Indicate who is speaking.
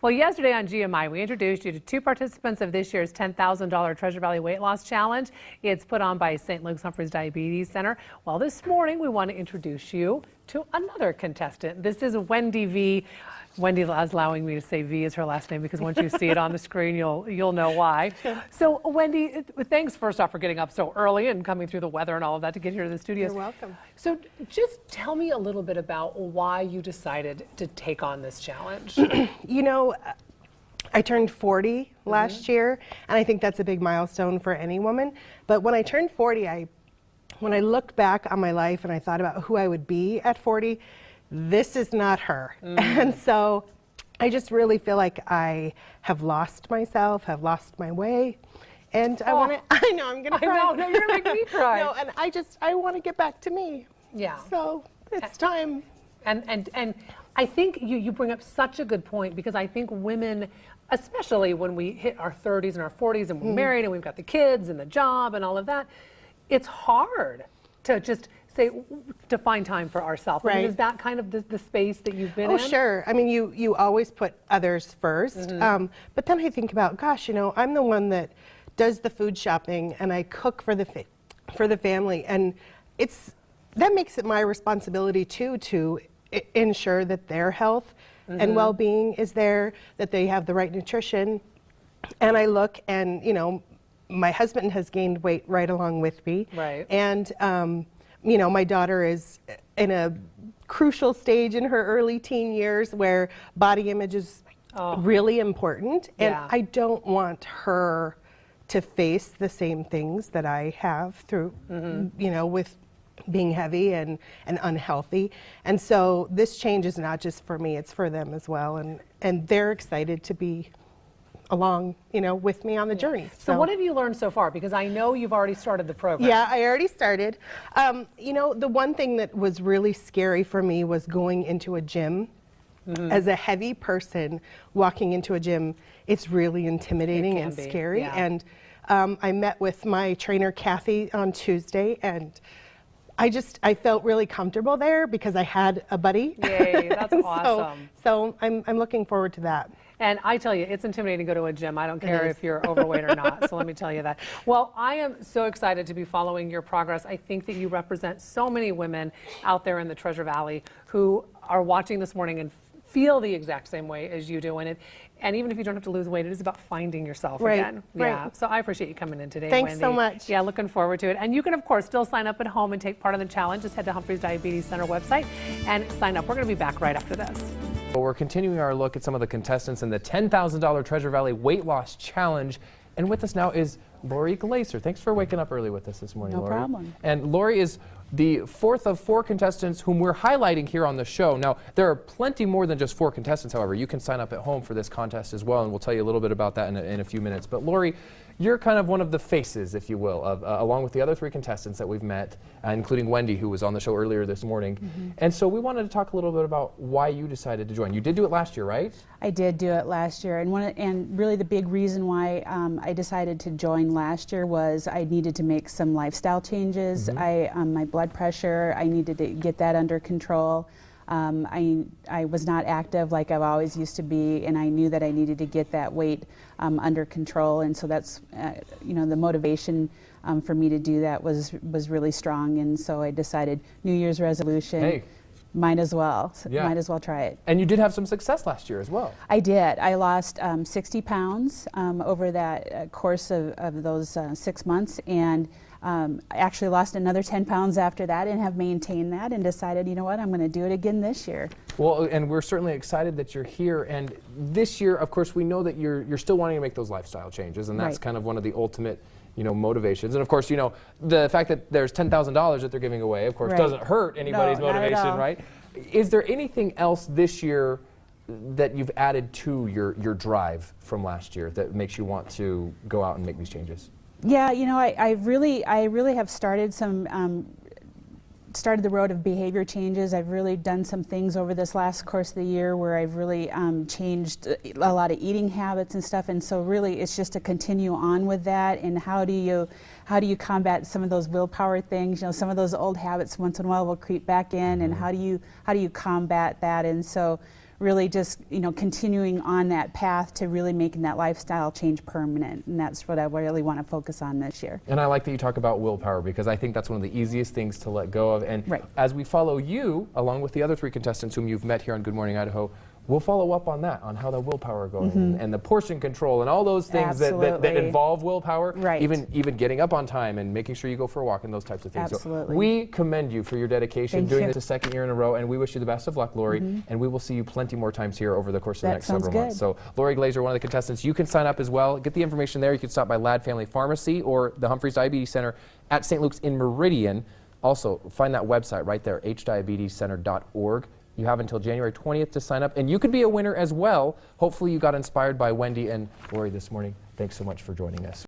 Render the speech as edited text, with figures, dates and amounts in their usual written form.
Speaker 1: Well, yesterday on GMI, we introduced you to two participants of this year's $10,000 Treasure Valley Weight Loss Challenge. It's put on by St. Luke's Humphreys Diabetes Center. Well, this morning we want to introduce you to another contestant. This is Wendy V. Wendy is allowing me to say V is her last name because once you see it on the screen, you'll know why. So, Wendy, thanks first off for getting up so early and coming through the weather and all of that to get here to the studios.
Speaker 2: You're welcome.
Speaker 1: So, just tell me a little bit about why you decided to take on this challenge.
Speaker 2: You know, I turned 40 last year, and I think that's a big milestone for any woman. But when I turned 40, when I looked back on my life and I thought about who I would be at 40, this is not her. And so I just really feel like I have lost myself, have lost my way. And I want to, I know, I'm going to cry.
Speaker 1: I know, no, you're going to make me cry.
Speaker 2: No, and I want to get back to me.
Speaker 1: Yeah.
Speaker 2: So it's time.
Speaker 1: And I think you bring up such a good point, because I think women, especially when we hit our 30s and our 40s and we're married and we've got the kids and the job and all of that, it's hard to just say, to find time for ourselves.
Speaker 2: Right.
Speaker 1: I mean, is that kind of the space that you've been in?
Speaker 2: Oh, sure. I mean, you always put others first. But then I think about, gosh, you know, I'm the one that does the food shopping and I cook for the family, and that makes it my responsibility too to ensure that their health and well-being is there, that they have the right nutrition. And I look, and you know, my husband has gained weight right along with me.
Speaker 1: Right.
Speaker 2: And you know, my daughter is in a crucial stage in her early teen years where body image is really important. And I don't want her to face the same things that I have through, you know, with being heavy and unhealthy. And so this change is not just for me, it's for them as well. And they're excited to be along, you know, with me on the journey.
Speaker 1: So what have you learned so far? Because I know you've already started the program.
Speaker 2: Yeah, I already started. You know, the one thing that was really scary for me was going into a gym. As a heavy person, walking into a gym, it's really intimidating and scary.
Speaker 1: Yeah.
Speaker 2: And I met with my trainer, Kathy, on Tuesday, and I felt really comfortable there because I had a buddy.
Speaker 1: Yay, that's awesome.
Speaker 2: So I'm looking forward to that.
Speaker 1: And I tell you, it's intimidating to go to a gym. I don't care if you're overweight or not, so let me tell you that. Well, I am so excited to be following your progress. I think that you represent so many women out there in the Treasure Valley who are watching this morning and feel the exact same way as you do. And even if you don't have to lose weight, it is about finding yourself again. Yeah.
Speaker 2: Right.
Speaker 1: So I appreciate you coming in today,
Speaker 2: Thanks
Speaker 1: Wendy.
Speaker 2: so much.
Speaker 1: Yeah, looking forward to it. And you can, of course, still sign up at home and take part in the challenge. Just head to Humphreys Diabetes Center website and sign up. We're going to be back right after this.
Speaker 3: Well, we're continuing our look at some of the contestants in the $10,000 Treasure Valley Weight Loss Challenge. And with us now is Lori Glaser. Thanks for waking up early with us this morning, Lori.
Speaker 4: No problem.
Speaker 3: And Lori is the fourth of four contestants whom we're highlighting here on the show. Now, there are plenty more than just four contestants, however. You can sign up at home for this contest as well, and we'll tell you a little bit about that in a few minutes. But Lori, you're kind of one of the faces, if you will, of, along with the other three contestants that we've met, including Wendy, who was on the show earlier this morning. And so we wanted to talk a little bit about why you decided to join. You did do it last year, right?
Speaker 4: I did do it last year, and really the big reason why I decided to join last year was I needed to make some lifestyle changes. My blood pressure, I needed to get that under control. I was not active like I've always used to be, and I knew that I needed to get that weight under control, and so that's you know, the motivation for me to do that was really strong, and so I decided New Year's resolution.
Speaker 3: Hey.
Speaker 4: Might as well.
Speaker 3: Yeah.
Speaker 4: Might as well try it.
Speaker 3: And you did have some success last year as well.
Speaker 4: I did. I lost 60 pounds over that course of those 6 months, and I actually lost another 10 pounds after that and have maintained that and decided, you know what, I'm going to do it again this year. Well,
Speaker 3: and we're certainly excited that you're here. And this year, of course, we know that you're still wanting to make those lifestyle changes, and that's kind of one of the ultimate, you know, motivations. And of course, you know, the fact that there's $10,000 that they're giving away, of course, doesn't hurt anybody's motivation, right? Is there anything else this year that you've added to your drive from last year that makes you want to go out and make these changes?
Speaker 4: Yeah, you know, I really have started started the road of behavior changes. I've really done some things over this last course of the year where I've really changed a lot of eating habits and stuff, and so really it's just to continue on with that. And how do you combat some of those willpower things? You know, some of those old habits once in a while will creep back in, and how do you combat that? And so really just, you know, continuing on that path to really making that lifestyle change permanent. And that's what I really want to focus on this year.
Speaker 3: And I like that you talk about willpower, because I think that's one of the easiest things to let go of. And as we follow you, along with the other 3 contestants whom you've met here on Good Morning Idaho, we'll follow up on that, on how the willpower going and the portion control and all those things that involve willpower, even getting up on time and making sure you go for a walk and those types of things.
Speaker 4: Absolutely.
Speaker 3: So we commend you for your dedication doing this a second year in a row, and we wish you the best of luck, Lori, and we will see you plenty more times here over the course of the next several months. So Lori Glazer, one of the contestants, you can sign up as well. Get the information there. You can stop by Ladd Family Pharmacy or the Humphreys Diabetes Center at St. Luke's in Meridian. Also, find that website right there, hdiabetescenter.org. You have until January 20th to sign up, and you could be a winner as well. Hopefully you got inspired by Wendy and Lori this morning. Thanks so much for joining us.